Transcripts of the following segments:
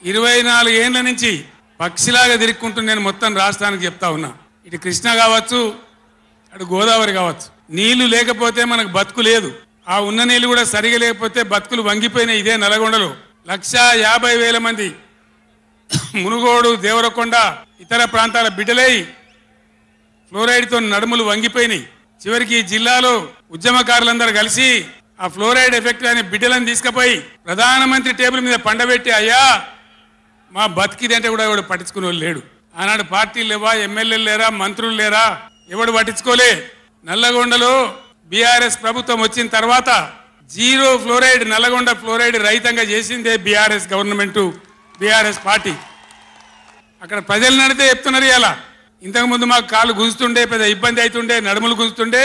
24 ఏళ్ల నుంచి పక్షిలాగా తిరుక్కుంటూ నేను మొత్తం రాష్ట్రానికి చెప్తా ఉన్నా. ఇటు కృష్ణ కావచ్చు, అటు గోదావరి కావచ్చు. నీళ్లు లేకపోతే మనకు బతుకు లేదు. ఆ ఉన్న నీళ్లు కూడా సరిగా లేకపోతే బతుకులు వంగిపోయినాయి. ఇదే నల్గొండలో 150,000 మంది మునుగోడు, దేవరకొండ, ఇతర ప్రాంతాల బిడ్డలై ఫ్లోరైడ్తో నడుములు వంగిపోయినాయి. చివరికి ఈ జిల్లాలో ఉద్యమకారులందరూ కలిసి ఆ ఫ్లోరైడ్ ఎఫెక్ట్ అనే బిడ్డలను తీసుకుపోయి ప్రధానమంత్రి టేబుల్ మీద పండబెట్టి, అయ్యా మా బతికిదంటే కూడా ఎవడు పట్టించుకునే వాళ్ళు లేడు. ఆనాడు పార్టీలు లేవా, ఎమ్మెల్యేలు లేరా, మంత్రులు లేరా, ఎవడు పట్టించుకోలే. నల్లగొండలో బీఆర్ఎస్ ప్రభుత్వం వచ్చిన తర్వాత జీరో ఫ్లోరైడ్, నల్లగొండ ఫ్లోరైడ్ రహితంగా చేసిందే బీఆర్ఎస్ గవర్నమెంట్, బీఆర్ఎస్ పార్టీ. అక్కడ ప్రజలు నడితే చెప్తున్నారు. ఇలా ఇంతకుముందు మాకు కాళ్ళు గుంజుతుండే, పెద్ద ఇబ్బంది అవుతుండే, నడుములు గుంజుతుండే,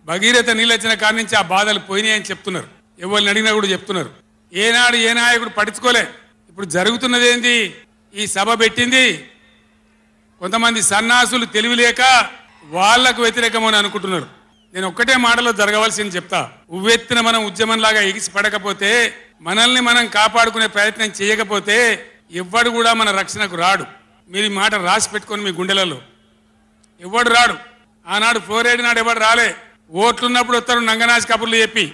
భగీరథ నీళ్ళు వచ్చిన కాడి నుంచి ఆ బాధలు పోయినాయని చెప్తున్నారు. ఎవరిని అడిగినా కూడా చెప్తున్నారు. ఏనాడు ఏ నాయకుడు పట్టించుకోలే. ఇప్పుడు జరుగుతున్నది ఏంది? ఈ సభ పెట్టింది కొంతమంది సన్నాసులు తెలివిలేక వాళ్లకు వ్యతిరేకమని అనుకుంటున్నారు. నేను ఒక్కటే మాటలో జరగవలసింది చెప్తా. ఉవ్వెత్తిన మనం ఉద్యమంలాగా ఎగిసి పడకపోతే, మనల్ని మనం కాపాడుకునే ప్రయత్నం చేయకపోతే ఎవ్వడు కూడా మన రక్షణకు రాడు. మీరు ఈ మాట రాసి పెట్టుకొని మీ గుండెలలో. ఎవ్వడు రాడు. ఆనాడు ఫ్లోరైడ్ నాడు ఎవడు రాలే. ఓట్లున్నప్పుడు వస్తారు నంగనాచి కబుర్లు చెప్పి,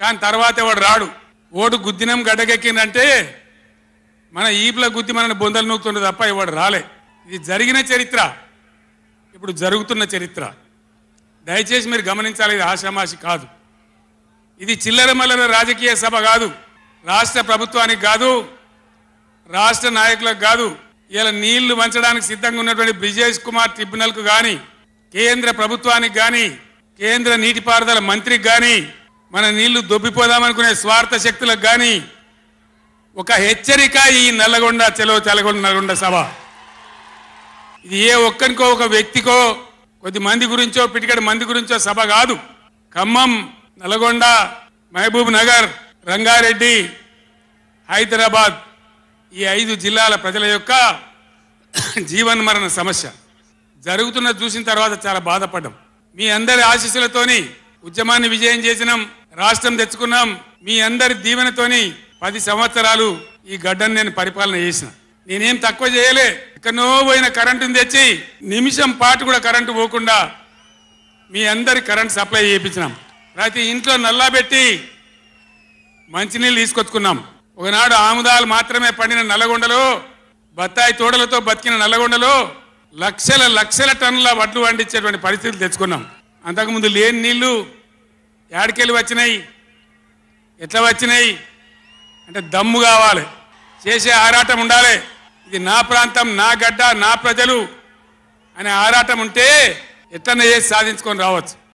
కానీ తర్వాత ఎవడు రాడు. ఓటు గుద్దినం గడ్డకెక్కిందంటే మన ఈపుల గుద్ది మనని బొందలు నూకుతుండే తప్ప ఎవడు రాలే. ఇది జరిగిన చరిత్ర, ఇప్పుడు జరుగుతున్న చరిత్ర. దయచేసి మీరు గమనించాలి. ఇది ఆషామాషి కాదు. ఇది చిల్లర మల్లర రాజకీయ సభ కాదు. రాష్ట్ర ప్రభుత్వానికి కాదు, రాష్ట్ర నాయకులకు కాదు. ఇలా నీళ్లు వంచడానికి సిద్ధంగా ఉన్నటువంటి బ్రిజేష్ కుమార్ ట్రిబ్యునల్కు కానీ, కేంద్ర ప్రభుత్వానికి కానీ, కేంద్ర నీటిపారుదల మంత్రికి కానీ, మన నీళ్లు దొబ్బిపోదామనుకునే స్వార్థ శక్తులకు కానీ ఒక హెచ్చరిక. ఈ నల్లగొండ చలో నల్గొండ సభ ఇది ఏ ఒక్కరికో, ఒక వ్యక్తికో, కొద్ది మంది గురించో, పిటికడి మంది గురించో సభ కాదు. ఖమ్మం, నల్గొండ, మహబూబ్ నగర్, రంగారెడ్డి, హైదరాబాద్ ఈ 5 జిల్లాల ప్రజల యొక్క జీవన్మరణ సమస్య జరుగుతున్న చూసిన తర్వాత చాలా బాధపడ్డాం. మీ అందరి ఆశీస్సులతోని ఉద్యమాన్ని విజయం చేసినాం, రాష్ట్రం తెచ్చుకున్నాం. మీ అందరి దీవెనతోని 10 సంవత్సరాలు ఈ గడ్డను నేను పరిపాలన చేసిన. నేనేం తక్కువ చేయలే. ఎక్కడో పోయిన కరెంటుని తెచ్చి నిమిషం పాటు కూడా కరెంటు పోకుండా మీ అందరి కరెంట్ సప్లై చేయించినాం. ప్రతి ఇంట్లో నల్లా పెట్టి మంచినీళ్ళు తీసుకొచ్చుకున్నాం. ఒకనాడు ఆముదాలు మాత్రమే పండిన నల్లగొండలో, బత్తాయి తోటలతో బతికిన నల్లగొండలో లక్షల టన్నుల వడ్లు వండించేటువంటి పరిస్థితులు తెచ్చుకున్నాం. అంతకుముందు లేని నీళ్లు యాడికెళ్ళి వచ్చినాయి, ఎట్లా వచ్చినాయి అంటే దమ్ము కావాలి, చేసే ఆరాటం ఉండాలి. ఇది నా ప్రాంతం, నా గడ్డ, నా ప్రజలు అనే ఆరాటం ఉంటే ఎట్లన్నా చేసి సాధించుకొని రావచ్చు.